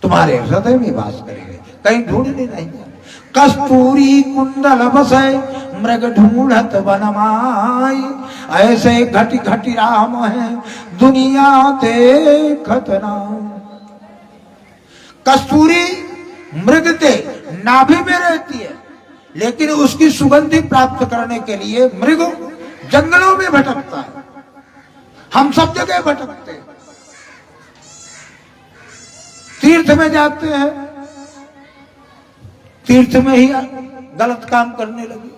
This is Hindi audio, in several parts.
तुम्हारे हृदय में वास करेंगे, कहीं ढूंढने नहीं। कस्तूरी कुंडल बसे मृग ढूंढत वनमाई, ऐसे घटी घटी राम है दुनिया देखत नाम। कस्तूरी मृग के नाभि में रहती है, लेकिन उसकी सुगंधि प्राप्त करने के लिए मृग जंगलों में भटकता है। हम सब जगह भटकते हैं, तीर्थ में जाते हैं, तीर्थ में ही गलत काम करने लगे।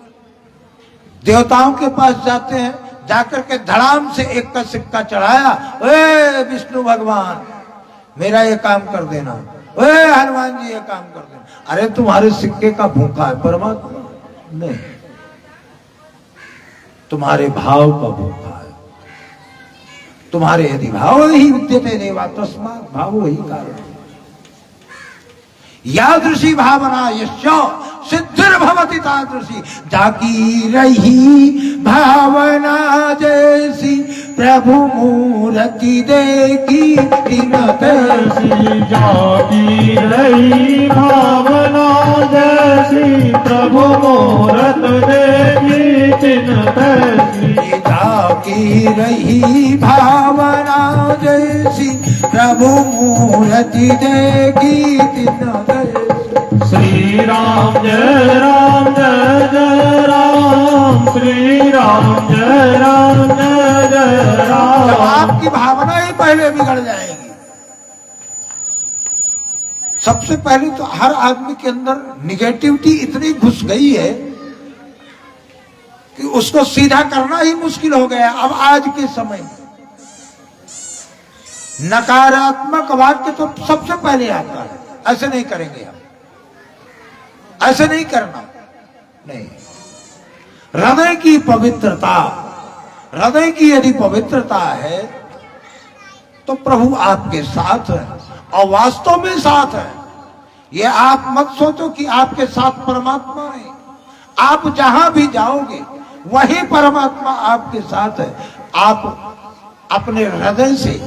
देवताओं के पास जाते हैं, जाकर के धड़ाम से एक का सिक्का चढ़ाया, ओए विष्णु भगवान मेरा ये काम कर देना, ओए हनुमान जी ये काम कर देना। अरे तुम्हारे सिक्के का भूखा है परमात्मा नहीं, तुम्हारे भाव का भूखा है। तुम्हारे यदि भाव ही विद्यते देवा तस्मात् भावो ही कारण। यादृशी भावना यस्य सिद्धिर्भवति तादृशी, जाकी रही भावना जैसी प्रभु मूर्ति देखी तीन तैसी। जाकी रही भावना जैसी प्रभु मूर्ति देखी तीन तैसी। जाकी रही भावना जैसी प्रभु मूर्ति देखी तीन तैसी। श्री राम जय राम जय जय राम, श्री राम जय राम जय जय राम। जब आपकी भावना ही पहले बिगड़ जाएगी। सबसे पहले तो हर आदमी के अंदर निगेटिविटी इतनी घुस गई है कि उसको सीधा करना ही मुश्किल हो गया। अब आज के समय में नकारात्मक वाक्य तो सबसे पहले आता है, ऐसे नहीं करेंगे हम, ऐसे नहीं करना नहीं। हृदय की पवित्रता, हृदय की यदि पवित्रता है तो प्रभु आपके साथ है और वास्तव में साथ है। ये आप मत सोचो कि आपके साथ परमात्मा नहीं, आप जहां भी जाओगे वही परमात्मा आपके साथ है। आप अपने हृदय से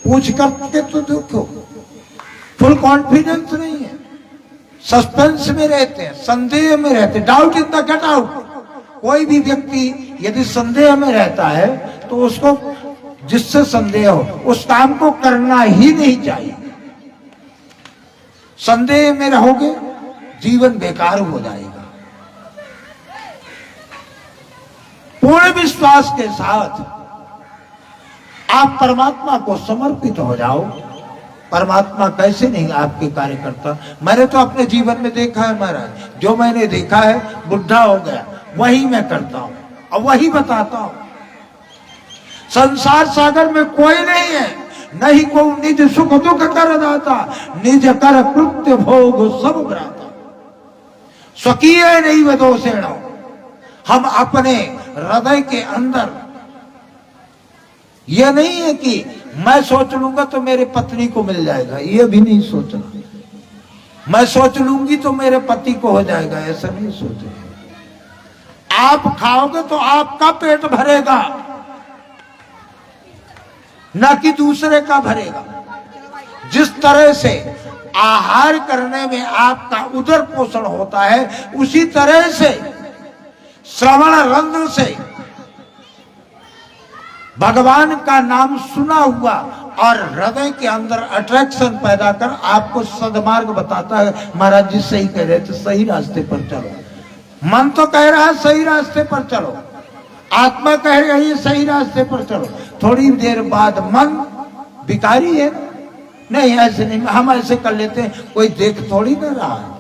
पूछ करके तो देखो, फुल कॉन्फिडेंस नहीं है, सस्पेंस में रहते हैं, संदेह में रहते हैं, doubt in the get out. कोई भी व्यक्ति यदि संदेह में रहता है तो उसको जिससे संदेह हो उस काम को करना ही नहीं चाहिए। संदेह में रहोगे जीवन बेकार हो जाएगा। पूर्ण विश्वास के साथ आप परमात्मा को समर्पित हो जाओ। परमात्मा कैसे नहीं आपके कार्य करता। मैंने तो अपने जीवन में देखा है महाराज, जो मैंने देखा है बुढ़ा हो गया वही मैं करता हूं और वही बताता हूं। संसार सागर में कोई नहीं है, नहीं को निज सुख दुख कर दाता, निज कर कृत्य भोग सब भ्राता। स्वकीय नहीं व दोषेण, हम अपने हृदय के अंदर यह नहीं है कि मैं सोच लूंगा तो मेरे पत्नी को मिल जाएगा, यह भी नहीं सोचना। मैं सोच लूंगी तो मेरे पति को हो जाएगा, ऐसा नहीं सोचना। आप खाओगे तो आपका पेट भरेगा, न कि दूसरे का भरेगा। जिस तरह से आहार करने में आपका उदर पोषण होता है, उसी तरह से श्रवण रंध्र से भगवान का नाम सुना हुआ और हृदय के अंदर अट्रैक्शन पैदा कर आपको सदमार्ग बताता है। महाराज जी सही कह रहे थे, सही रास्ते पर चलो। मन तो कह रहा है सही रास्ते पर चलो, आत्मा कह रही है सही रास्ते पर चलो। थोड़ी देर बाद मन भिखारी है, नहीं ऐसे नहीं, हम ऐसे कर लेते हैं, कोई देख थोड़ी ना रहा है।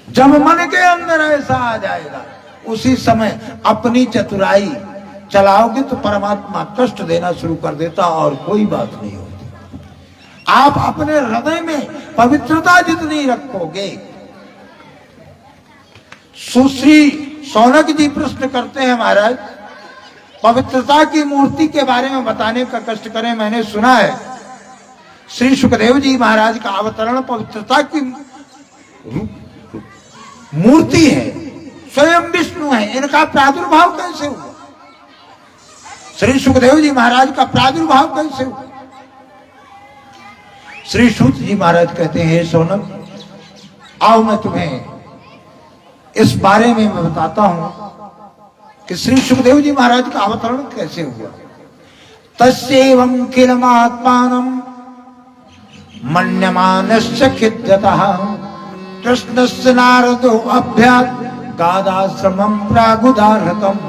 जब मन के अंदर ऐसा आ जाएगा, उसी समय अपनी चतुराई चलाओगे तो परमात्मा कष्ट देना शुरू कर देता और कोई बात नहीं होती। आप अपने हृदय में पवित्रता जितनी रखोगे। सुश्री सौनक जी प्रश्न करते हैं, महाराज पवित्रता की मूर्ति के बारे में बताने का कष्ट करें। मैंने सुना है श्री सुखदेव जी महाराज का अवतरण पवित्रता की मूर्ति है, स्वयं विष्णु है। इनका प्रादुर्भाव कैसे हुआ? श्री सुखदेव जी महाराज का प्रादुर्भाव कैसे हुआ? श्री सूत जी महाराज कहते हैं, हे सोनक, आओ मैं तुम्हें इस बारे में मैं बताता हूं कि श्री सुखदेव जी महाराज का अवतरण कैसे हुआ। तस्यैवं किलमात्मानं मन्यमानस्य खिद्यतः कृष्णस्य नारदो अभ्यात् गादाश्रमं प्रागुदारतम।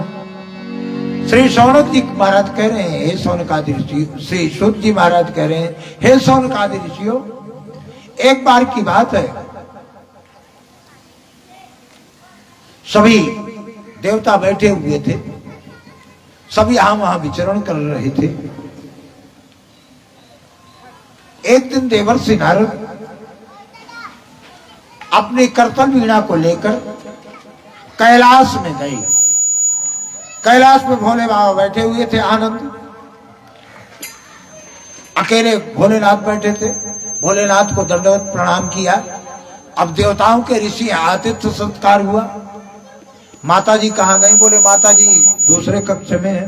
श्री शौनक जी महाराज कह रहे हैं, हे शौनकादि ऋषि, श्री सूत जी महाराज कह रहे हैं, हे शौनकादि ऋषियों, एक बार की बात है, सभी देवता बैठे हुए थे, सब यहां वहां विचरण कर रहे थे। एक दिन देवर्षि नारद अपनी करतल वीणा को लेकर कैलाश में गए। कैलाश में भोले बाबा बैठे हुए थे, आनंद, अकेले भोलेनाथ बैठे थे। भोलेनाथ को दंडवत प्रणाम किया। अब देवताओं के ऋषि आतिथ्य सत्कार हुआ। माता जी कहाँ गई? बोले माता जी दूसरे कक्ष में है,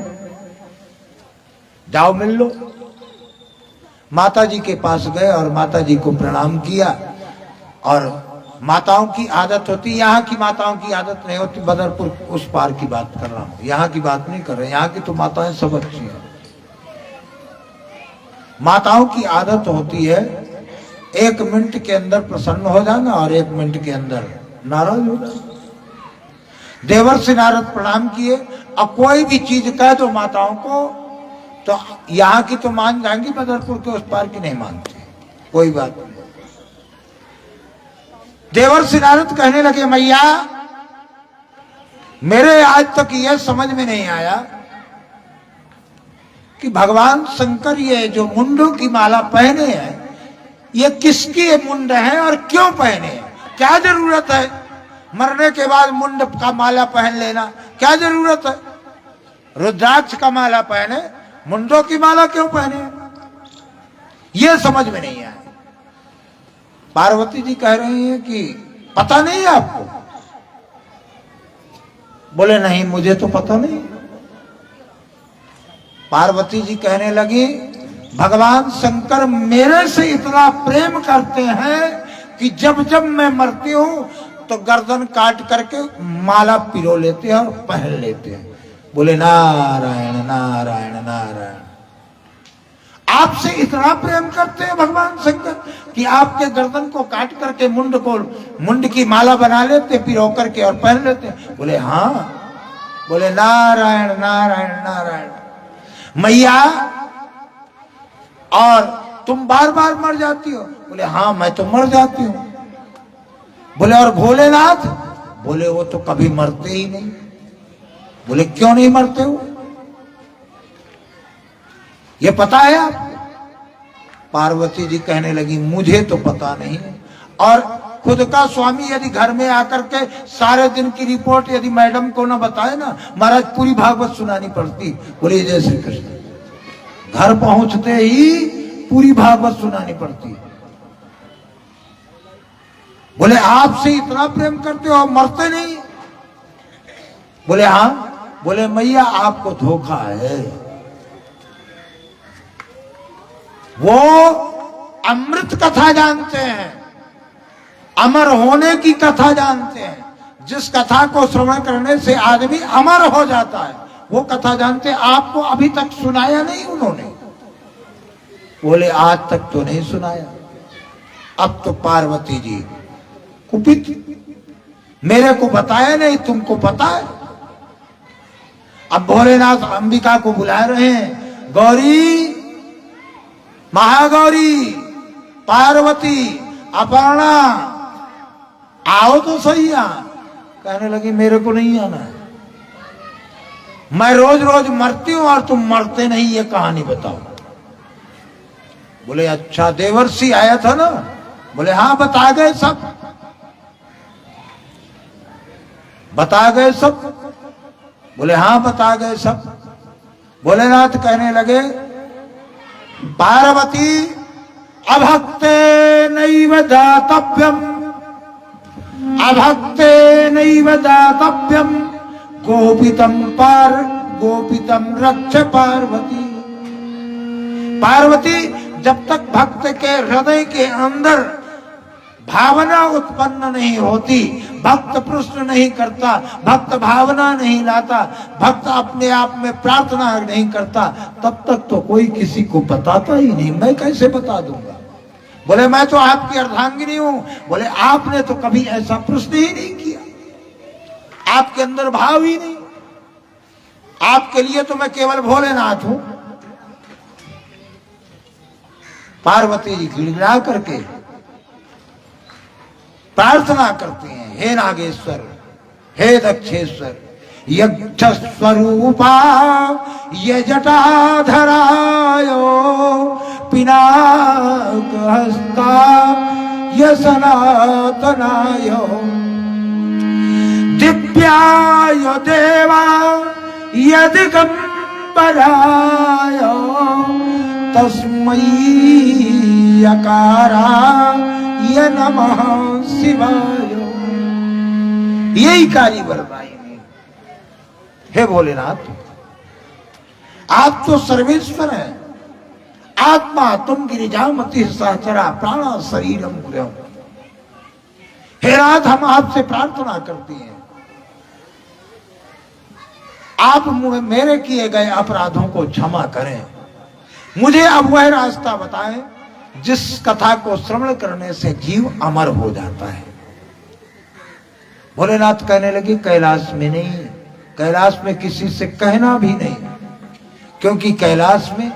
जाओ मिल लो। माता जी के पास गए और माता जी को प्रणाम किया। और माताओं की आदत होती, यहाँ की माताओं की आदत नहीं होती, बदरपुर उस पार की बात कर रहा हूं, यहाँ की बात नहीं कर रहे। यहाँ की तो माताएं सब अच्छी हैं। माताओं की आदत होती है 1 मिनट के अंदर प्रसन्न हो जाना और 1 मिनट के अंदर नाराज हो जाना। देवर्षि नारद प्रणाम किए। अब कोई भी चीज कह दो माताओं को तो यहाँ की तो मान जाएंगी, बदरपुर के उस पार की नहीं मानती, कोई बात नहीं। देवर्षि नारद कहने लगे, मैया मेरे आज तक यह समझ में नहीं आया कि भगवान शंकर ये जो मुंडों की माला पहने हैं, ये किसकी मुंड है और क्यों पहने हैं? क्या जरूरत है मरने के बाद मुंड का माला पहन लेना? क्या जरूरत है? रुद्राक्ष का माला पहने, मुंडों की माला क्यों पहने? ये समझ में नहीं आया। पार्वती जी कह रही हैं कि पता नहीं है आपको? बोले नहीं, मुझे तो पता नहीं। पार्वती जी कहने लगी, भगवान शंकर मेरे से इतना प्रेम करते हैं कि जब जब मैं मरती हूं तो गर्दन काट करके माला पिरो लेते हैं और पहन लेते हैं। बोले नारायण नारायण नारायण। आपसे इतना प्रेम करते हैं भगवान शंकर कि आपके गर्दन को काट करके मुंड की माला बना लेते, पिरो करके और पहन लेते। बोले हाँ। बोले नारायण नारायण नारायण। मैया और तुम बार बार मर जाती हो? बोले हाँ मैं तो मर जाती हूं। बोले और भोलेनाथ? बोले वो तो कभी मरते ही नहीं। बोले क्यों नहीं मरते हो? ये पता है आपको? पार्वती जी कहने लगी, मुझे तो पता नहीं। और खुद का स्वामी यदि घर में आकर के सारे दिन की रिपोर्ट यदि मैडम को ना बताए ना, महाराज पूरी भागवत सुनानी पड़ती। बोले जय श्री कृष्ण। घर पहुंचते ही पूरी भागवत सुनानी पड़ती। बोले आपसे इतना प्रेम करते हो, मरते नहीं? बोले हाँ। बोले मैया आपको धोखा है। वो अमृत कथा जानते हैं, अमर होने की कथा जानते हैं, जिस कथा को श्रवण करने से आदमी अमर हो जाता है, वो कथा जानते हैं। आपको अभी तक सुनाया नहीं उन्होंने? बोले आज तक तो नहीं सुनाया। अब तो पार्वती जी कुपित, मेरे को बताया नहीं, तुमको पता है? अब भोलेनाथ अंबिका को बुला रहे हैं, गौरी, महागौरी, पार्वती, अपर्णा, आओ तो सही। यहां कहने लगी मेरे को नहीं आना है, मैं रोज रोज मरती हूं और तुम मरते नहीं, ये कहानी बताओ। बोले अच्छा देवर्षि आया था ना? बोले हाँ बता गए सब, बता गए सब। बोले हाँ बता गए सब। भोलेनाथ कहने लगे, पार्वती अभक्ते नैव दातव्यम, अभक्ते नैव दातव्यम, गोपितम रक्ष पार्वती। पार्वती जब तक भक्त के हृदय के अंदर भावना उत्पन्न नहीं होती, भक्त प्रश्न नहीं करता, भक्त भावना नहीं लाता, भक्त अपने आप में प्रार्थना नहीं करता, तब तक तो कोई किसी को बताता ही नहीं। मैं कैसे बता दूंगा? बोले मैं तो आपकी अर्धांगिनी हूं। बोले आपने तो कभी ऐसा प्रश्न ही नहीं किया, आपके अंदर भाव ही नहीं। आपके लिए तो मैं केवल भोलेनाथ हूं। पार्वती जी गिड़गिड़ा करके प्रार्थना करते हैं, हे नागेश्वर, हे दक्षेश्वर, यक्ष स्वरूपा ये जटाधरायो पिनाक हस्ता ये सनातनायो दिव्याय देवा यदिगंबराय तस्मै यकाराय नमः शिवाय। यही काली वरदाई ने। हे भोलेनाथ, आप तो सर्वेश्वर हैं। आत्मा तुम गिरिजामति सहचरा प्राणा शरीरम गुरम। हे नाथ, हम आपसे प्रार्थना करते हैं, आप मेरे किए गए अपराधों को क्षमा करें। मुझे अब वह रास्ता बताएं जिस कथा को श्रवण करने से जीव अमर हो जाता है। भोलेनाथ कहने लगे कैलाश में नहीं, कैलाश में किसी से कहना भी नहीं, क्योंकि कैलाश में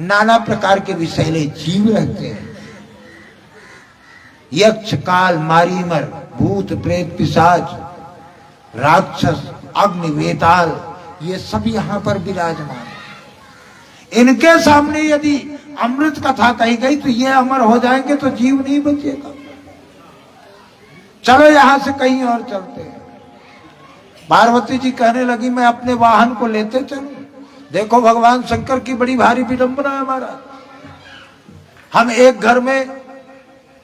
नाना प्रकार के विषैले जीव रहते हैं। यक्ष, काल, मारीमर, भूत, प्रेत, पिशाच, राक्षस, अग्नि, वेताल, ये सब यहां पर विराजमान है। इनके सामने यदि अमृत कथा कही गई तो ये अमर हो जाएंगे, तो जीव नहीं बचेगा। चलो यहां से कहीं और चलते हैं। पार्वती जी कहने लगी मैं अपने वाहन को लेते चलूं। देखो भगवान शंकर की बड़ी भारी विडंबना है महाराज। हम एक घर में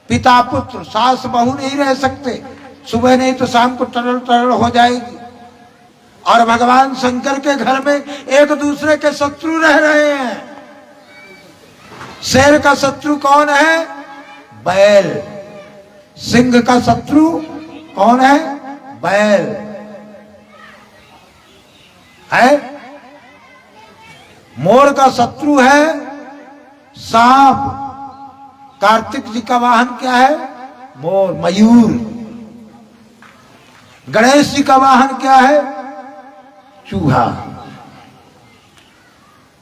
पिता पुत्र सास बहू नहीं रह सकते, सुबह नहीं तो शाम को टरल टरल हो जाएगी। और भगवान शंकर के घर में एक दूसरे के शत्रु रह रहे हैं। शेर का शत्रु कौन है? बैल। सिंह का शत्रु कौन है? बैल है। मोर का शत्रु है सांप। कार्तिक जी का वाहन क्या है? मोर, मयूर। गणेश जी का वाहन क्या है? चूहा।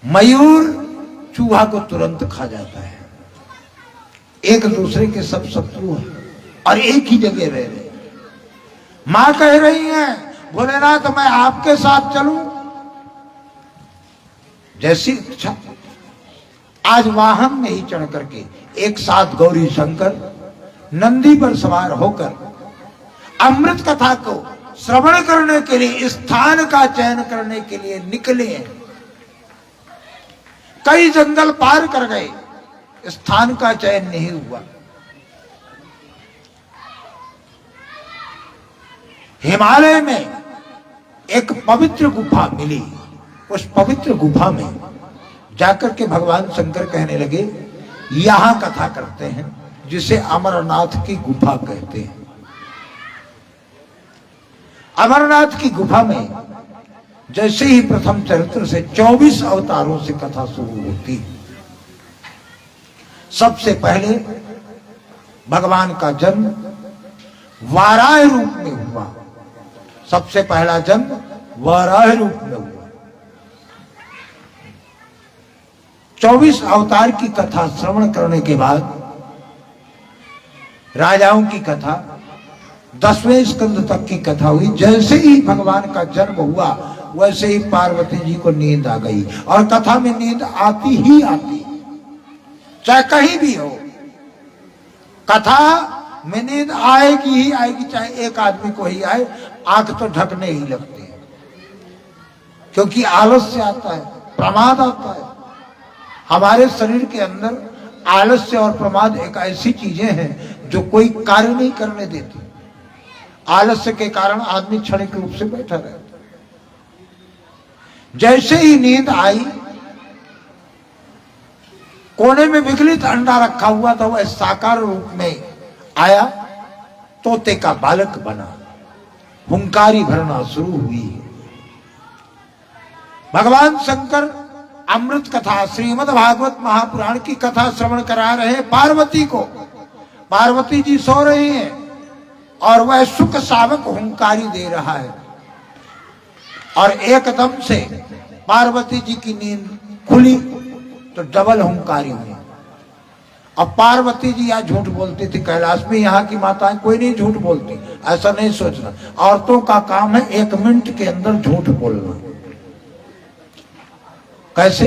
मयूर चूहा को तुरंत खा जाता है। एक दूसरे के सब शत्रु हैं और एक ही जगह रह रहे। मां कह रही है भोलेनाथ मैं आपके साथ चलूं। जैसी इच्छा। आज वाहन में ही चढ़ करके एक साथ गौरी शंकर नंदी पर सवार होकर अमृत कथा को श्रवण करने के लिए स्थान का चयन करने के लिए निकले। कई जंगल पार कर गए, स्थान का चयन नहीं हुआ। हिमालय में एक पवित्र गुफा मिली। उस पवित्र गुफा में जाकर के भगवान शंकर कहने लगे यहां कथा करते हैं, जिसे अमरनाथ की गुफा कहते हैं। अमरनाथ की गुफा में जैसे ही प्रथम चरित्र से 24 अवतारों से कथा शुरू होती। सबसे पहले भगवान का जन्म वाराह रूप में हुआ। सबसे पहला जन्म वाराह रूप में हुआ। 24 अवतार की कथा श्रवण करने के बाद राजाओं की कथा, 10वें स्कंद तक की कथा हुई। जैसे ही भगवान का जन्म हुआ वैसे ही पार्वती जी को नींद आ गई। और कथा में नींद आती ही आती, चाहे कहीं भी हो, कथा में नींद आएगी ही आएगी। चाहे एक आदमी को ही आए, आंख तो ढकने ही लगती है, क्योंकि आलस्य आता है, प्रमाद आता है। हमारे शरीर के अंदर आलस्य और प्रमाद एक ऐसी चीजें हैं जो कोई कार्य नहीं करने देती। आलस्य के कारण आदमी क्षणिक रूप से बैठा रहता। जैसे ही नींद आई, कोने में विकलित अंडा रखा हुआ था, वह साकार रूप में आया, तोते का बालक बना, हुंकारी भरना शुरू हुई। भगवान शंकर अमृत कथा, श्रीमद् भागवत महापुराण की कथा श्रवण करा रहे हैं पार्वती को। पार्वती जी सो रही हैं और वह सुख शावक हुंकारी दे रहा है, और एकदम से पार्वती जी की नींद खुली तो डबल हुंकारी हुई। अब पार्वती जी यहाँ झूठ बोलती थी, कैलाश में यहाँ की माताएं कोई नहीं झूठ बोलती, ऐसा नहीं सोचना। औरतों का काम है 1 मिनट के अंदर झूठ बोलना। कैसे?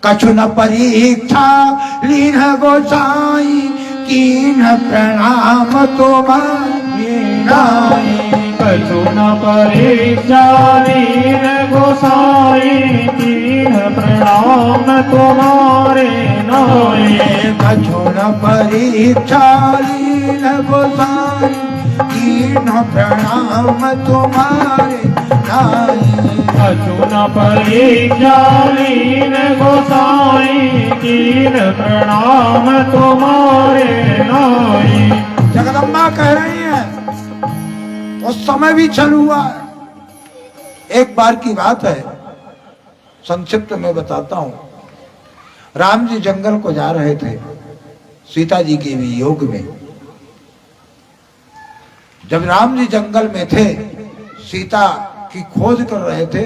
कछु न परीक्षा लीन गोसाई, कीन प्रणाम तुम्हारे नाई। कछु न परीक्षा लीन गोसाई, कीन प्रणाम तुम्हारे नाई। कछु न परीक्षा लीन गोसाई, कीन प्रणाम तुम्हारे नाई। कछु न परीक्षा लीन गोसाई, कीन प्रणाम तुम्हारे नाई। जगदम्बा कह रही है, उस समय भी छल हुआ है। एक बार की बात है, संक्षिप्त में बताता हूं। राम जी जंगल को जा रहे थे सीता जी के वियोग में। जब राम जी जंगल में थे, सीता की खोज कर रहे थे,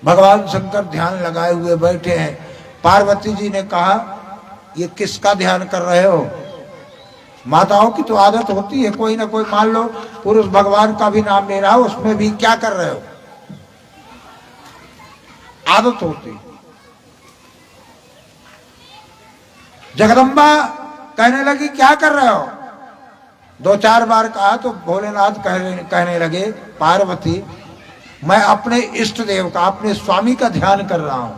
भगवान शंकर ध्यान लगाए हुए बैठे हैं। पार्वती जी ने कहा, ये किसका ध्यान कर रहे हो? माताओं की तो आदत होती है, कोई ना कोई, मान लो पुरुष भगवान का भी नाम ले रहा हो, उसमें भी क्या कर रहे हो, आदत होती। जगदम्बा कहने लगी, क्या कर रहे हो? 2-4 बार कहा तो भोलेनाथ कहने लगे, पार्वती मैं अपने इष्ट देव का, अपने स्वामी का ध्यान कर रहा हूं।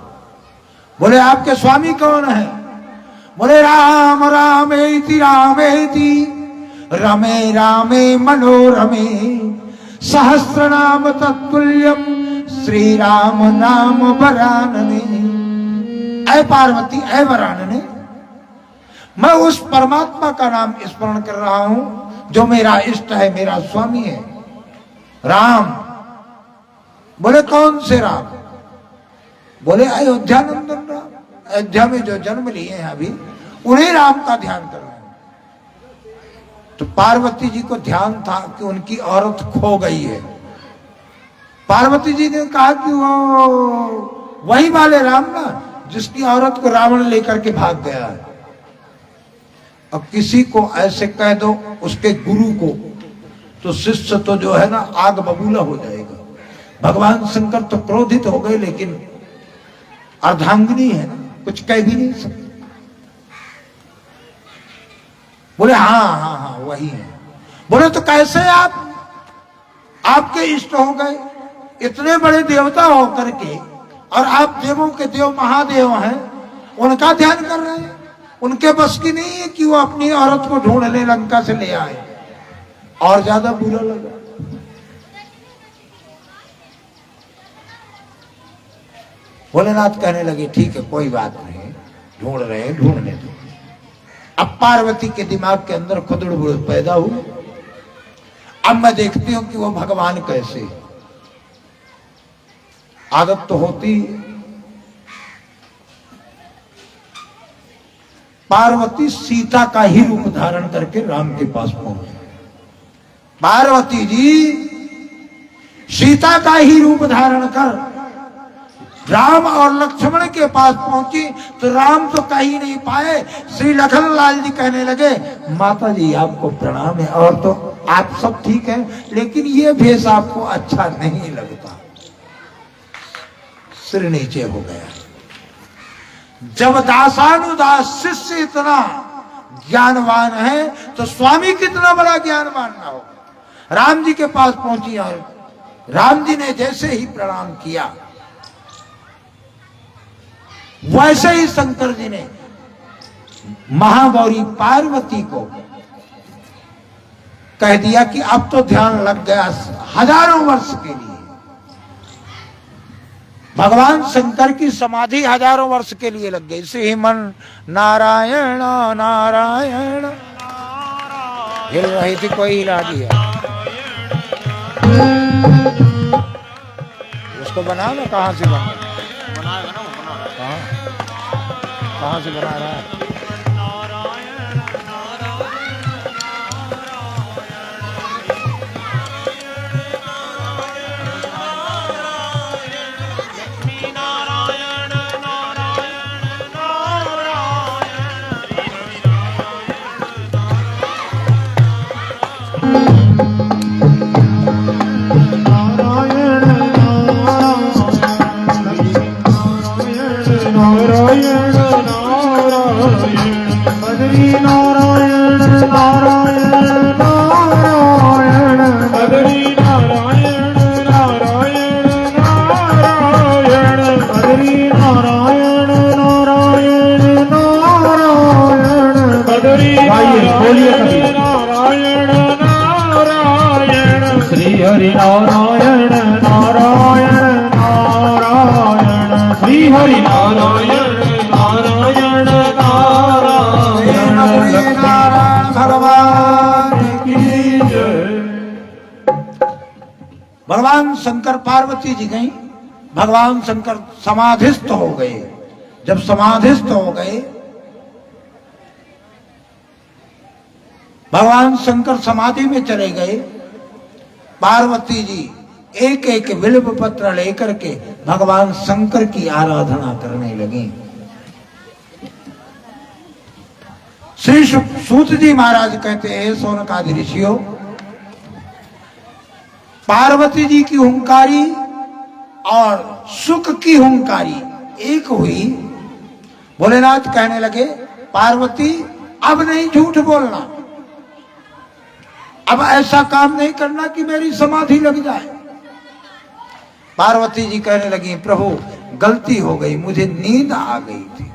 बोले आपके स्वामी कौन है? बोले राम रामेति रामेति रमे रामे मनोरमे, सहस्रनाम तत्तुल्यम श्री राम नाम वरानने। ऐ पार्वती, ऐ वरानने, मैं उस परमात्मा का नाम स्मरण कर रहा हूं जो मेरा इष्ट है, मेरा स्वामी है, राम। बोले कौन से राम? बोले अयोध्या नंदन राम, अयोध्या में जो जन्म लिए हैं अभी, उन्हीं राम का ध्यान कर रहे हैं। तो पार्वती जी को ध्यान था कि उनकी औरत खो गई है। पार्वती जी ने कहा कि वो वही वाले राम ना, जिसकी औरत को रावण लेकर के भाग गया है। अब किसी को ऐसे कह दो उसके गुरु को, तो शिष्य तो जो है ना आग बबूला हो जाएगा। भगवान शंकर तो क्रोधित हो गए, लेकिन अर्धांगिनी है ना, कुछ कह भी नहीं सकते। बोले हाँ हाँ हाँ वही है। बोले तो कैसे आपके इष्ट हो गए? इतने बड़े देवता होकर के, और आप देवों के देव महादेव हैं, उनका ध्यान कर रहे हैं। उनके बस की नहीं है कि वो अपनी औरत को ढूंढ ले, लंका से ले आए। और ज्यादा बुरा लगा। भोलेनाथ कहने लगे, ठीक है कोई बात नहीं, ढूंढ रहे हैं, ढूंढने दो। अब पार्वती के दिमाग के अंदर खुदड़ पैदा हुई। अब मैं देखती हूं कि वो भगवान कैसे, आदत तो होती। पार्वती सीता का ही रूप धारण करके राम के पास पहुंची। पार्वती जी सीता का ही रूप धारण कर राम और लक्ष्मण के पास पहुंची, तो राम तो कहीं नहीं पाए। श्री लखन लाल जी कहने लगे, माता जी आपको प्रणाम है, और तो आप सब ठीक है, लेकिन ये भेष आपको अच्छा नहीं लगता। सिर नीचे हो गया। जब दासानुदास शिष्य इतना ज्ञानवान है, तो स्वामी कितना बड़ा ज्ञानवान ना हो। राम जी के पास पहुंची और राम जी ने जैसे ही प्रणाम किया, वैसे ही शंकर जी ने महागौरी पार्वती को कह दिया कि अब तो ध्यान लग गया हजारों वर्ष के लिए। भगवान शंकर की समाधि हजारों वर्ष के लिए लग गई। श्रीमन नारायण नारायण हिल रही थी, कोई हिला दिया। उसको बना ना, कहाँ से बना, कहाँ से बना रहा है? हरि नारायण नारायण नारायण श्री हरि नारायण नारायण नारायण नारायण भगवान की जय। भगवान शंकर पार्वती जी गई, भगवान शंकर समाधिस्थ हो गए। जब समाधिस्थ हो गए, भगवान शंकर समाधि में चले गए, पार्वती जी एक एक बिल्व पत्र लेकर के भगवान शंकर की आराधना करने लगी। श्री सूत जी महाराज कहते हैं, शौनकादि ऋषियों, पार्वती जी की हुंकारी और सुख की हुंकारी एक हुई। भोलेनाथ कहने लगे, पार्वती अब नहीं झूठ बोलना, अब ऐसा काम नहीं करना कि मेरी समाधि लग जाए। पार्वती जी कहने लगी, प्रभु गलती हो गई, मुझे नींद आ गई थी।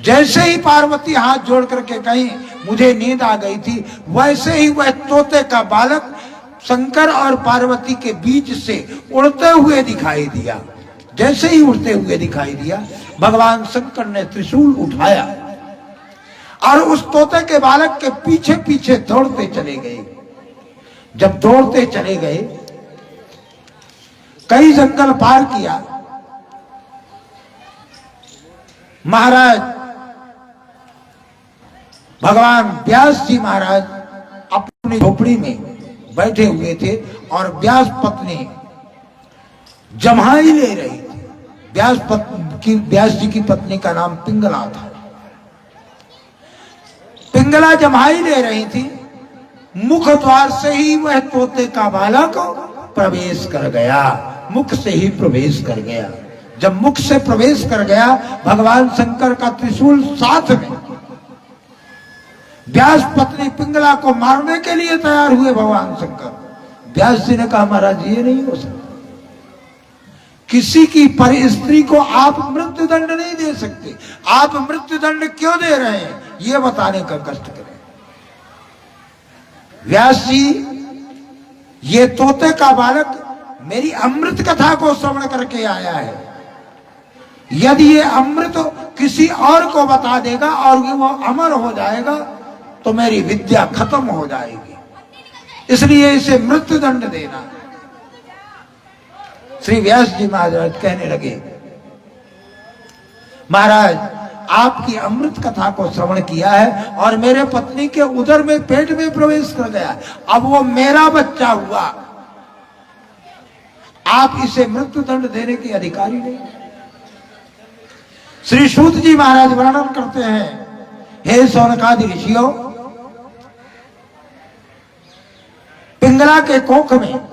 जैसे ही पार्वती हाथ जोड़ करके कहीं मुझे नींद आ गई थी, वैसे ही वह तोते का बालक शंकर और पार्वती के बीच से उड़ते हुए दिखाई दिया। जैसे ही उड़ते हुए दिखाई दिया, भगवान शंकर ने त्रिशूल उठाया और उस तोते के बालक के पीछे पीछे दौड़ते चले गए। जब दौड़ते चले गए, कई जंगल पार किया, महाराज भगवान व्यास जी महाराज अपनी झोपड़ी में बैठे हुए थे और व्यास पत्नी जम्हाई ले रही थी। व्यास जी की पत्नी का नाम पिंगला था। पिंगला जम्हाई ले रही थी, मुख द्वार से ही वह तोते का बालक प्रवेश कर गया, मुख से ही प्रवेश कर गया। जब मुख से प्रवेश कर गया, भगवान शंकर का त्रिशूल साथ में, व्यास पत्नी पिंगला को मारने के लिए तैयार हुए भगवान शंकर। व्यास जी ने कहा, महाराज ये नहीं हो सकता, किसी की पर स्त्री को आप मृत्यु दंड नहीं दे सकते। आप मृत्यु दंड क्यों दे रहे हैं, ये बताने का कष्ट करें। व्यास जी, ये तोते का बालक मेरी अमृत कथा को श्रवण करके आया है। यदि ये अमृत किसी और को बता देगा और वो अमर हो जाएगा तो मेरी विद्या खत्म हो जाएगी, इसलिए इसे मृत्यु दंड देना। श्री व्यास जी महाराज कहने लगे, महाराज आपकी अमृत कथा को श्रवण किया है और मेरे पत्नी के उदर में, पेट में प्रवेश कर गया, अब वो मेरा बच्चा हुआ, आप इसे मृत्यु दंड देने के अधिकारी नहीं। श्री सूत जी महाराज वर्णन करते हैं, हे शौनकादि ऋषियों, पिंगला के कोख में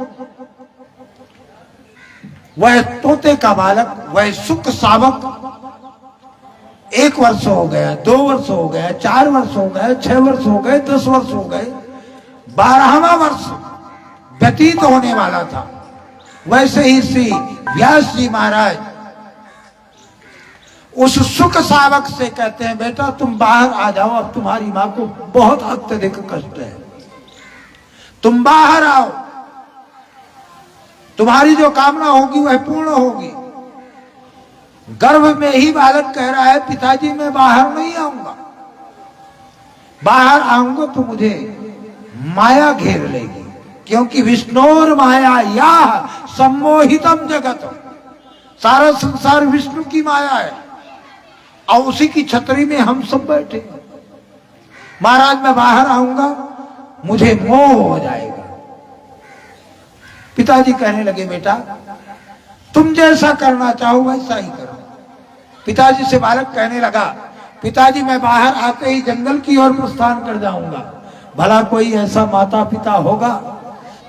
वह तोते का बालक, वह सुख शावक 1 वर्ष हो गया, 2 वर्ष हो गया, 4 वर्ष हो गए, 6 वर्ष हो गए, 10 वर्ष हो गए, 12वां वर्ष व्यतीत होने वाला था। वैसे ही श्री व्यास जी महाराज उस सुख शावक से कहते हैं, बेटा तुम बाहर आ जाओ, अब तुम्हारी मां को बहुत अत्यधिक कष्ट है, तुम बाहर आओ। तुम्हारी जो कामना होगी वह पूर्ण होगी। गर्भ में ही बालक कह रहा है पिताजी मैं बाहर नहीं आऊंगा, बाहर आऊंगा तो मुझे माया घेर लेगी, क्योंकि विष्णुर माया या सम्मोहितम जगत, सारा संसार विष्णु की माया है और उसी की छतरी में हम सब बैठे। महाराज मैं बाहर आऊंगा मुझे मोह हो जाएगा। पिताजी कहने लगे बेटा तुम जैसा करना चाहो वैसा ही करो। पिताजी से बालक कहने लगा पिताजी मैं बाहर आते ही जंगल की ओर प्रस्थान कर जाऊंगा। भला कोई ऐसा माता पिता होगा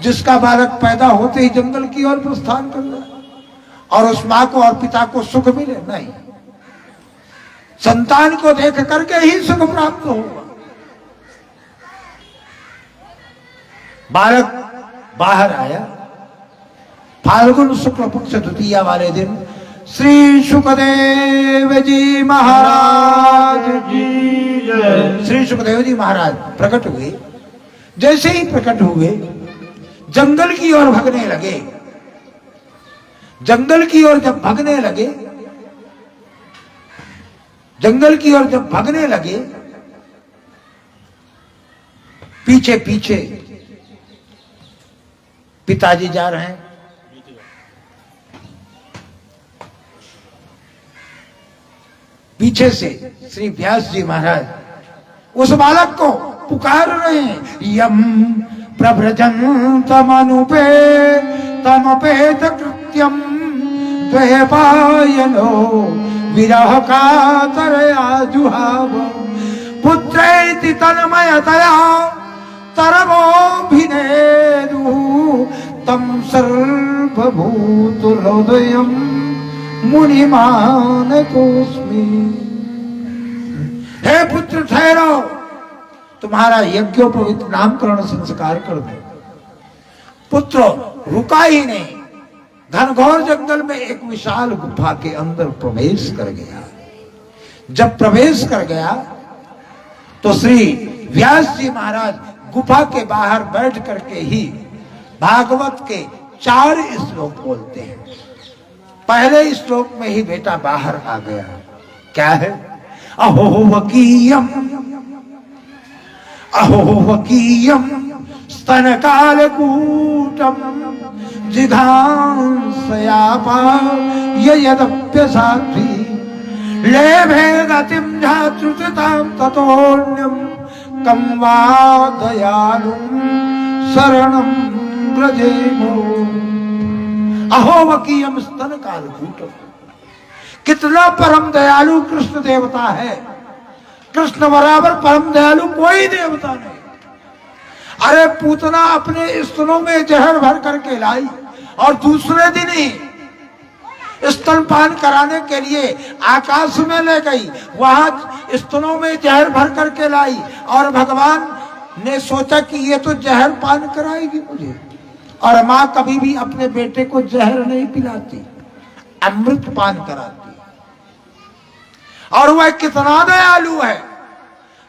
जिसका बालक पैदा होते ही जंगल की ओर प्रस्थान कर जाए और उस मां को और पिता को सुख मिले? नहीं, संतान को देख करके ही सुख प्राप्त होगा। बालक बाहर आया। फाल्गुन शुक्ल पक्ष द्वितीया वाले दिन श्री सुखदेव जी महाराज जी जय। श्री सुखदेव जी महाराज प्रकट हुए। जैसे ही प्रकट हुए जंगल की ओर भागने लगे। जंगल की ओर जब भागने लगे, जंगल की ओर जब भागने लगे, पीछे पीछे पिताजी जा रहे हैं। पीछे से श्री व्यास जी महाराज उस बालक को पुकार रहे हैं। यम प्रव्रजन तमनुपे तमपेत कृत्यम द्वैपायनो विरह कातरया जुहाव पुत्रेति तन्मयतया तरवोभिनेदुः तम सर्वभूत हृदयम् मुनिमानतोऽस्मि। हे पुत्र ठहरो, तुम्हारा यज्ञोपवीत नामकरण संस्कार कर दो। पुत्र रुका ही नहीं, घनघोर जंगल में एक विशाल गुफा के अंदर प्रवेश कर गया। जब प्रवेश कर गया तो श्री व्यास जी महाराज गुफा के बाहर बैठ करके ही भागवत के 4 श्लोक बोलते हैं। पहले श्लोक में ही बेटा बाहर आ गया। क्या है? अहो वकीयम स्तन कालकूटम जिघांसयापा यदप्यसाक्षी लेभे गतिम झातृताम ततोऽन्यम कं वा दयालुं शरणं व्रजेमो। अहो वकीयम स्तन कालकूटम, कितना परम दयालु कृष्ण देवता है। कृष्ण बराबर परम दयालु कोई देवता नहीं। अरे पूतना अपने स्तनों में जहर भर करके लाई और दूसरे दिन ही स्तनपान कराने के लिए आकाश में ले गई, वहां स्तनों में जहर भर करके लाई और भगवान ने सोचा कि ये तो जहर पान कराएगी मुझे। और मां कभी भी अपने बेटे को जहर नहीं पिलाती, अमृत पान कराती। और वह कितना दयालु है,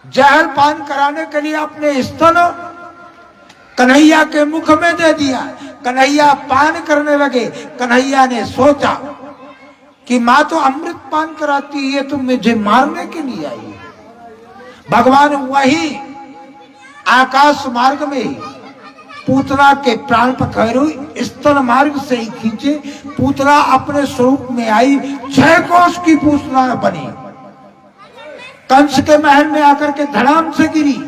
जहर पान कराने के लिए अपने स्तन कन्हैया के मुख में दे दिया। कन्हैया पान करने लगे। कन्हैया ने सोचा कि मां तो अमृत पान कराती है, ये तो मुझे मारने के लिए आई है। भगवान वही आकाश मार्ग में ही पूतना के प्राण पखेरु स्तन मार्ग से ही खींचे। पूतना अपने स्वरूप में आई, 6 कोस की पूतना बनी, कंस के महल में आकर के धड़ाम से गिरी।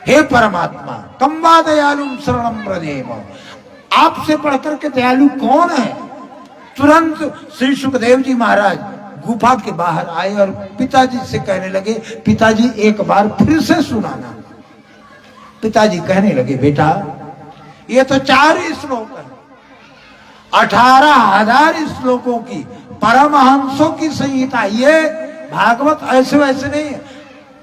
हे परमात्मा कं वा दयालुं शरणं व्रजेम, आपसे बढ़कर के दयालु कौन है? तुरंत श्री सुखदेव जी महाराज गुफा के बाहर आए और पिताजी से कहने लगे पिताजी एक बार फिर से सुनाना। पिताजी कहने लगे बेटा ये तो 4 श्लोक है, 18,000 श्लोकों की परमहंसों की संहिता। ये भागवत ऐसे वैसे नहीं है।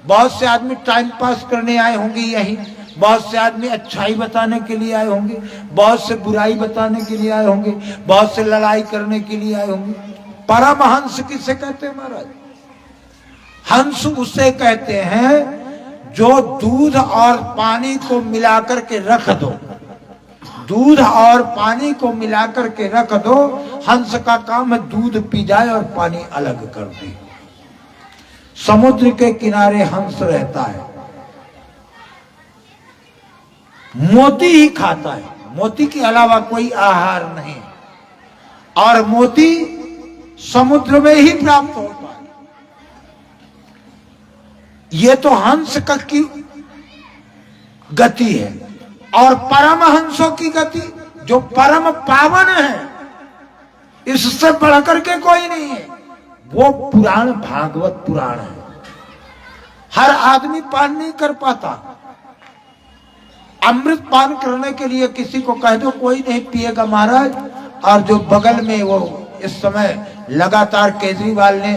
बहुत से आदमी टाइम पास करने आए होंगे यहीं, बहुत से आदमी अच्छाई बताने के लिए आए होंगे, बहुत से बुराई बताने के लिए आए होंगे, बहुत से लड़ाई करने के लिए आए होंगे। परमहंस किसे कहते हैं महाराज? हंस उसे कहते हैं जो दूध और पानी को मिलाकर के रख दो दूध और पानी को मिलाकर के रख दो, हंस का काम है दूध पी जाए और पानी अलग कर दे। समुद्र के किनारे हंस रहता है, मोती ही खाता है, मोती के अलावा कोई आहार नहीं, और मोती समुद्र में ही प्राप्त होता है। ये तो हंस का की गति है, और परमहंसों की गति जो परम पावन है, इससे बढ़कर के कोई नहीं है, वो पुराण भागवत पुराण है। हर आदमी पान नहीं कर पाता। अमृत पान करने के लिए किसी को कह दो, कोई नहीं पिएगा महाराज। और जो बगल में वो इस समय लगातार केजरीवाल ने,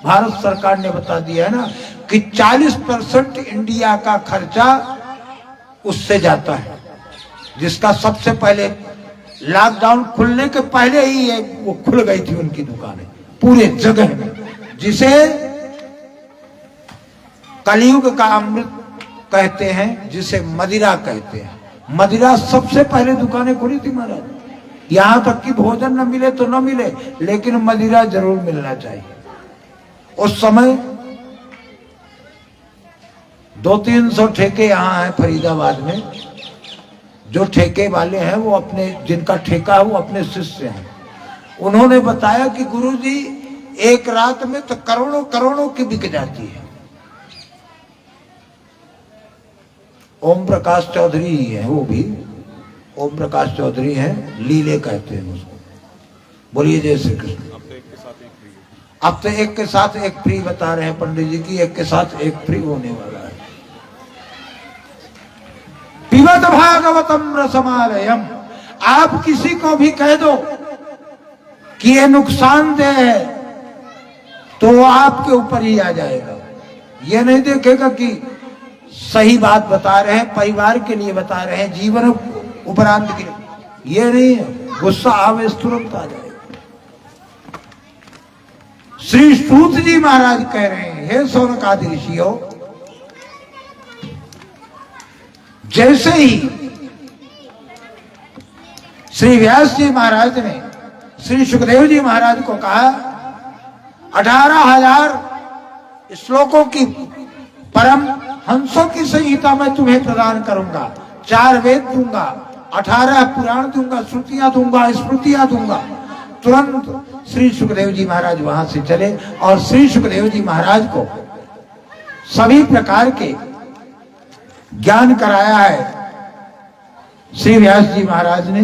भारत सरकार ने बता दिया है ना कि 40% इंडिया का खर्चा उससे जाता है, जिसका सबसे पहले लॉकडाउन खुलने के पहले ही वो खुल गई थी उनकी दुकानें पूरे जगह में, जिसे कलयुग का अमृत कहते हैं, जिसे मदिरा कहते हैं। मदिरा सबसे पहले दुकानें खुली थी महाराज। यहां तक कि भोजन न मिले तो न मिले, लेकिन मदिरा जरूर मिलना चाहिए। उस समय 200-300 ठेके यहां हैं फरीदाबाद में। जो ठेके वाले हैं वो अपने, जिनका ठेका है वो अपने शिष्य हैं। उन्होंने बताया कि गुरुजी एक रात में तो करोड़ों करोड़ों की बिक जाती है। ओम प्रकाश चौधरी ही है, वो भी ओम प्रकाश चौधरी हैं, लीले कहते हैं उसको। बोलिए जय श्री कृष्ण। अब तो एक के साथ एक फ्री बता रहे हैं पंडित जी की, एक के साथ एक फ्री होने वाला है। पिबत भागवतम रसमालयम। आप किसी को भी कह दो कि ये नुकसानदेह है तो वो आपके ऊपर ही आ जाएगा। ये नहीं देखेगा कि सही बात बता रहे हैं, परिवार के लिए बता रहे हैं, जीवन उपरांत के लिए। ये नहीं है, गुस्सा आवेश तुरंत आ जाएगा। श्री सूत जी महाराज कह रहे हैं, हे शौनकादि ऋषियों, जैसे ही श्री व्यास जी महाराज ने श्री सुखदेव जी महाराज को कहा 18,000 श्लोकों की परम हंसों की संहिता मैं तुम्हें प्रदान करूंगा, 4 वेद दूंगा, 18 पुराण दूंगा, श्रुतियां दूंगा, स्मृतियां दूंगा। तुरंत श्री सुखदेव जी महाराज वहां से चले और श्री सुखदेव जी महाराज को सभी प्रकार के ज्ञान कराया है श्री व्यास जी महाराज ने।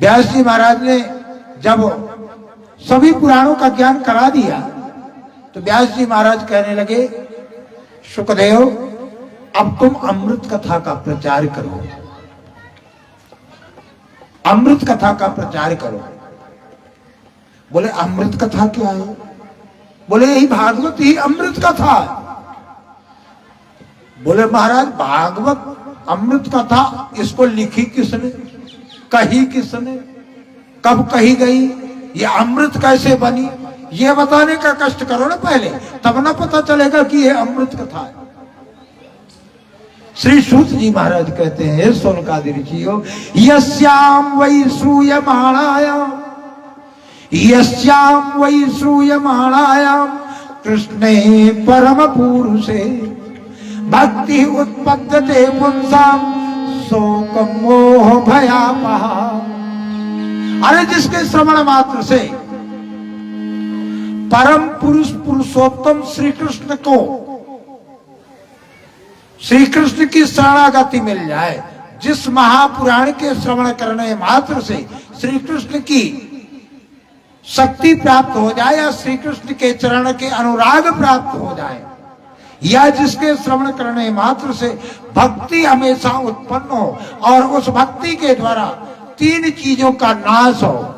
व्यास जी महाराज ने जब सभी पुराणों का ज्ञान करा दिया तो व्यास जी महाराज कहने लगे, सुखदेव अब तुम अमृत कथा का प्रचार करो, अमृत कथा का प्रचार करो। बोले अमृत कथा क्या है? बोले यही भागवत ही अमृत कथा है। बोले महाराज भागवत अमृत कथा, इसको लिखी किसने, कही किसने, कब कही गई, ये अमृत कैसे बनी, ये बताने का कष्ट करो ना पहले, तब ना पता चलेगा कि ये अमृत कथा है। श्री सूत जी महाराज कहते हैं, शौनकादि ऋषियों, यस्याम वै श्रूयमाणायाम, यस्याम वै श्रूयमाणायाम कृष्णे परम पुरुषे भक्ति उत्पद्यते पुंसाम शोक मोह भयापहा। अरे जिसके श्रवण मात्र से परम पुरुष पुरुषोत्तम श्री कृष्ण को, श्री कृष्ण की शरणागति मिल जाए, जिस महापुराण के श्रवण करने मात्र से श्री कृष्ण की शक्ति प्राप्त हो जाए, या श्री कृष्ण के चरण के अनुराग प्राप्त हो जाए, या जिसके श्रवण करने मात्र से भक्ति हमेशा उत्पन्न हो और उस भक्ति के द्वारा 3 चीजों का नाश हो,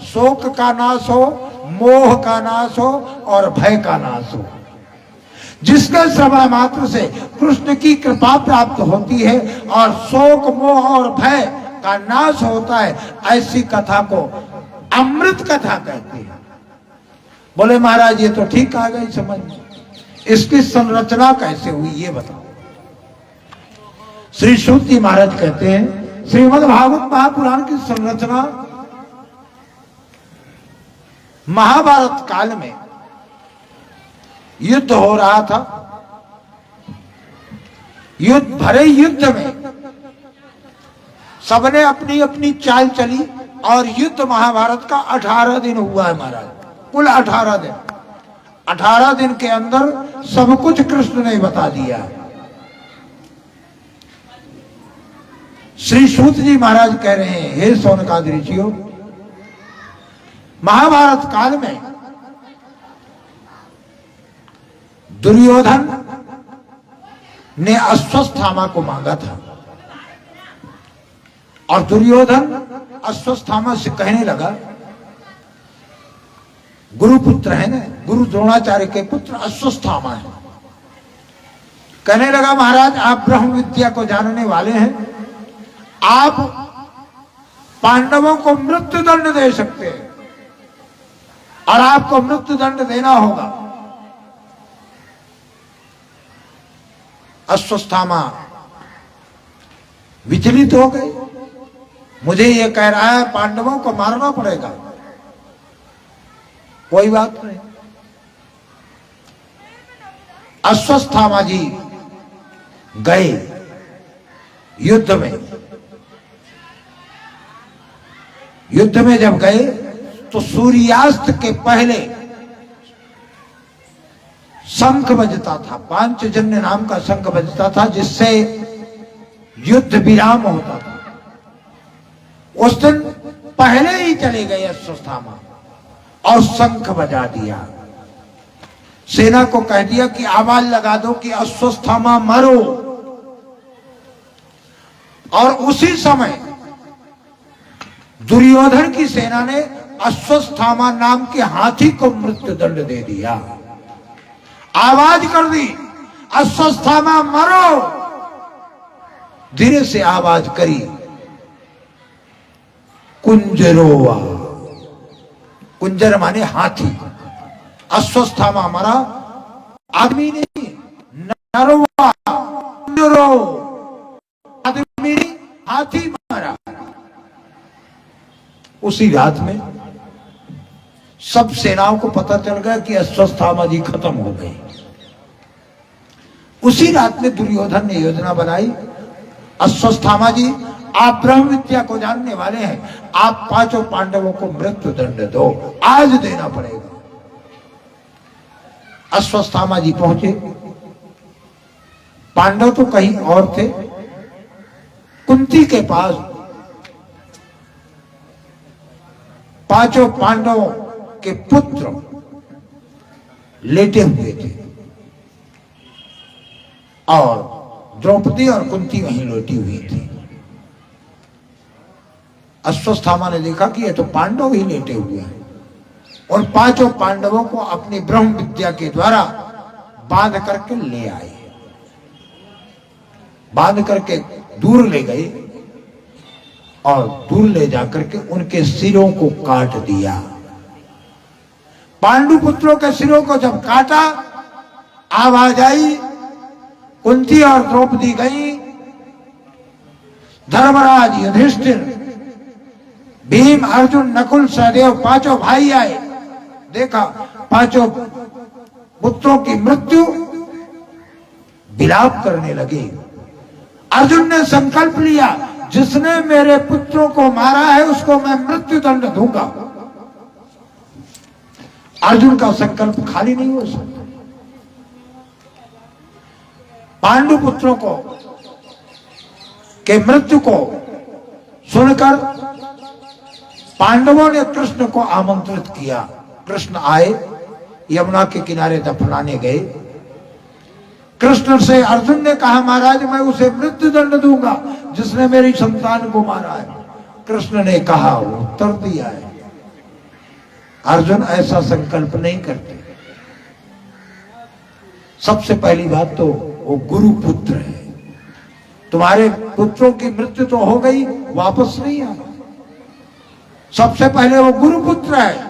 शोक का नाश हो, मोह का नाश हो और भय का नाश हो। जिसके श्रवण मात्र से कृष्ण की कृपा प्राप्त होती है और शोक मोह और भय का नाश होता है, ऐसी कथा को अमृत कथा कहते हैं। बोले महाराज ये तो ठीक आ गई समझ में, इसकी संरचना कैसे हुई ये बताओ। श्री सूत जी महाराज कहते हैं श्रीमद् भागवत महापुराण की संरचना महाभारत काल में युद्ध हो रहा था। युद्ध भरे युद्ध में सबने अपनी अपनी चाल चली और युद्ध महाभारत का 18 दिन हुआ है महाराज, कुल 18 दिन। 18 दिन के अंदर सब कुछ कृष्ण ने बता दिया। श्री सूत जी महाराज कह रहे हैं, हे शौनकादि ऋषियों, महाभारत काल में दुर्योधन ने अश्वत्थामा को मांगा था और दुर्योधन अश्वत्थामा से कहने लगा, गुरुपुत्र है ना, गुरु द्रोणाचार्य के पुत्र अश्वत्थामा है, कहने लगा महाराज आप ब्रह्म विद्या को जानने वाले हैं, आप पांडवों को मृत्यु दंड दे सकते हैं और आपको मृत्यु दंड देना होगा। अश्वत्थामा विचलित हो गए, मुझे ये कह रहा है पांडवों को मारना पड़ेगा, कोई बात नहीं। अश्वत्थामा जी गए युद्ध में। युद्ध में जब गए तो सूर्यास्त के पहले शंख बजता था, पांचजन्य नाम का शंख बजता था, जिससे युद्ध विराम होता था। उस दिन पहले ही चले गए अश्वत्थामा और शंख बजा दिया। सेना को कह दिया कि आवाज लगा दो कि अश्वत्थामा मरो। और उसी समय दुर्योधन की सेना ने अश्वत्थामा नाम के हाथी को मृत्यु दंड दे दिया। आवाज कर दी, अश्वत्थामा मरो। धीरे से आवाज करी, कुंजरोवा। कुंजर माने हाथी। अश्वत्थामा मरा, आदमी नहीं, नरवा। कुंजरो आदमी नहीं, हाथी मारा। उसी रात में सब सेनाओं को पता चल गया कि अश्वत्थामा जी खत्म हो गए। उसी रात में दुर्योधन ने योजना बनाई, अश्वत्थामा जी आप ब्रह्म विद्या को जानने वाले हैं, आप पांचों पांडवों को मृत्यु दंड दो, आज देना पड़ेगा। अश्वत्थामा जी पहुंचे, पांडव तो कहीं और थे, कुंती के पास पांचों पांडवों के पुत्र लेटे हुए थे और द्रौपदी और कुंती वहीं लेटी हुई थी। अश्वत्थामा ने देखा कि ये तो पांडव ही लेटे हुए हैं और पांचों पांडवों को अपनी ब्रह्म विद्या के द्वारा बांध करके ले आए। बांध करके दूर ले गए और दूर ले जाकर के उनके सिरों को काट दिया। पांडु पुत्रों के सिरों को जब काटा, आवाज आई, कुंती और द्रौपदी गई, धर्मराज, युधिष्ठिर, भीम, अर्जुन, नकुल, सहदेव पांचों भाई आए। देखा पांचों पुत्रों की मृत्यु, विलाप करने लगे। अर्जुन ने संकल्प लिया, जिसने मेरे पुत्रों को मारा है उसको मैं मृत्यु दंड दूंगा। अर्जुन का संकल्प खाली नहीं हो सकता। पांडु पुत्रों को के मृत्यु को सुनकर पांडवों ने कृष्ण को आमंत्रित किया। कृष्ण आए, यमुना के किनारे दफनाने गए। कृष्ण से अर्जुन ने कहा, महाराज मैं उसे मृत्यु दंड दूंगा जिसने मेरी संतान को मारा है। कृष्ण ने कहा, उत्तर दिया है, अर्जुन ऐसा संकल्प नहीं करते। सबसे पहली बात तो वो गुरु पुत्र है, तुम्हारे पुत्रों की मृत्यु तो हो गई, वापस नहीं आना। सबसे पहले वो गुरु पुत्र है,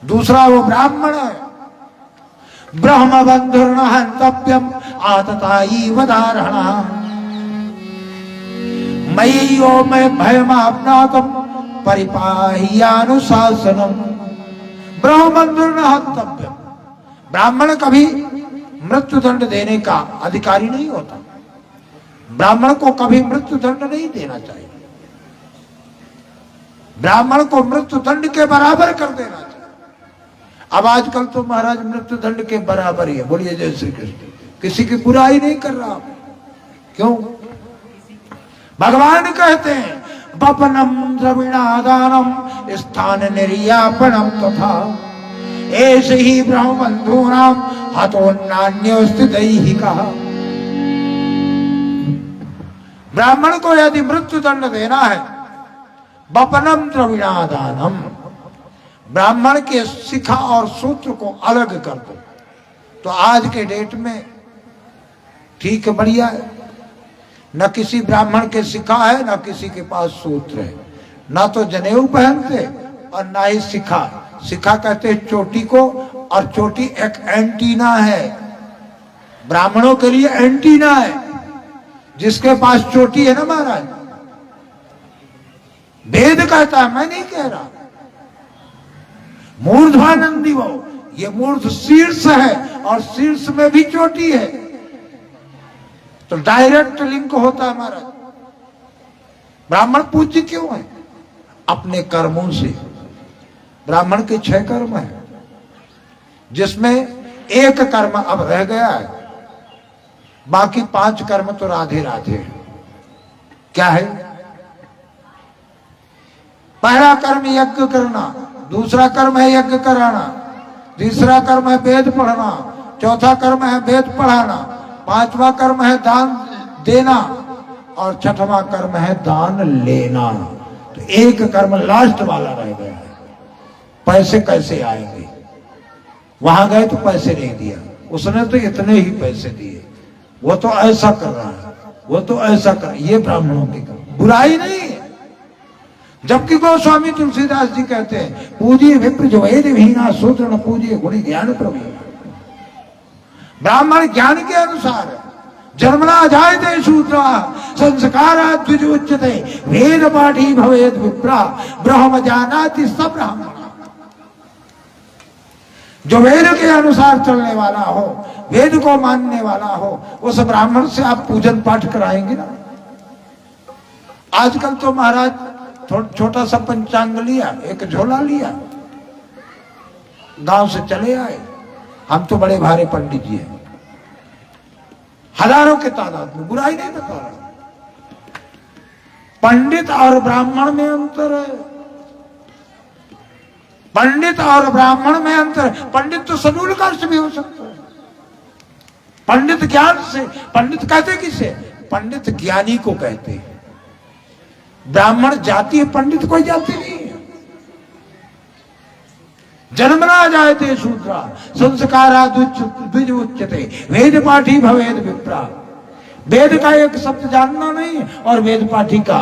दूसरा वो ब्राह्मण है। ब्रह्म बंधुर्न हंतव्यम आतताई वधारणा। मय्यो में भयमाप्नातम परिपाह्यानुशासनम ब्रह्मबंधु न हतव्यम। ब्राह्मण कभी मृत्यु दंड देने का अधिकारी नहीं होता। ब्राह्मण को कभी मृत्यु दंड नहीं देना चाहिए। ब्राह्मण को मृत्यु दंड के बराबर कर देना चाहिए। अब आजकल तो महाराज मृत्यु दंड के बराबर ही है। बोलिए जय श्री कृष्ण। किसी की बुराई नहीं कर रहा। क्यों? भगवान कहते हैं वपनम द्रविणादानम स्थान निर्यापणम तथा ऐसे ही ब्रह्मबंधूनाम हतोन्नान्योस्थितैहिकः। ब्राह्मण को यदि मृत्यु दंड देना है, वपनम द्रविणादानम, ब्राह्मण के शिखा और सूत्र को अलग कर दो। तो आज के डेट में ठीक है, बढ़िया है। न किसी ब्राह्मण के शिखा है, न किसी के पास सूत्र है, ना तो जनेऊ पहनते और ना ही शिखा। शिखा कहते हैं चोटी को, और चोटी एक एंटीना है। ब्राह्मणों के लिए एंटीना है। जिसके पास चोटी है ना महाराज, वेद कहता है, मैं नहीं कह रहा। मूर्ध्वानंदी वो, ये मूर्ध शीर्ष है और शीर्ष में भी चोटी है। तो डायरेक्ट लिंक होता है महाराज। ब्राह्मण पूज्य क्यों है? अपने कर्मों से। ब्राह्मण के 6 कर्म है, जिसमें एक कर्म अब रह गया है, बाकी 5 कर्म तो राधे राधे है। क्या है? पहला कर्म यज्ञ करना, दूसरा कर्म है यज्ञ कराना, तीसरा कर्म है वेद पढ़ना, चौथा कर्म है वेद पढ़ाना, 5वां कर्म है दान देना, और 6वां कर्म है दान लेना। तो एक कर्म लास्ट वाला रह गया है। पैसे कैसे आएंगे? वहां गए तो पैसे नहीं दिया, उसने तो इतने ही पैसे दिए, वो तो ऐसा कर रहा है, वो तो ऐसा कर। ये ब्राह्मणों की बुराई नहीं है। जबकि गोस्वामी तुलसीदास जी कहते हैं पूजिए विप्र जो वेद विहीना शूद्र न पूजिए गुणी ज्ञान प्रवीण। ब्राह्मण ज्ञान के अनुसार है। जन्मना जायते शूद्रा संस्कारा द्विजोच्यते वेद पाठी भवेद विप्रा ब्रह्म जानाति स ब्राह्मण। जो वेद के अनुसार चलने वाला हो, वेद को मानने वाला हो, उस ब्राह्मण से आप पूजन पाठ कराएंगे ना। आजकल तो महाराज छोटा सा पंचांग लिया, एक झोला लिया, गांव से चले आए। हम तो बड़े भारे पंडित जी हैं, हजारों के तादाद में। बुराई नहीं बता रहा। पंडित और ब्राह्मण में अंतर है। पंडित और ब्राह्मण में अंतर। पंडित तो सदूलकार से भी हो सकता है। पंडित ज्ञान से। पंडित कहते किसे? पंडित ज्ञानी को कहते हैं। ब्राह्मण जाति है, पंडित कोई जाति नहीं है। जन्मना जायते शूद्रा संस्कारा द्विज उच्यते वेद पाठी भवेद विप्रा। वेद का एक शब्द जानना नहीं और वेद पाठी का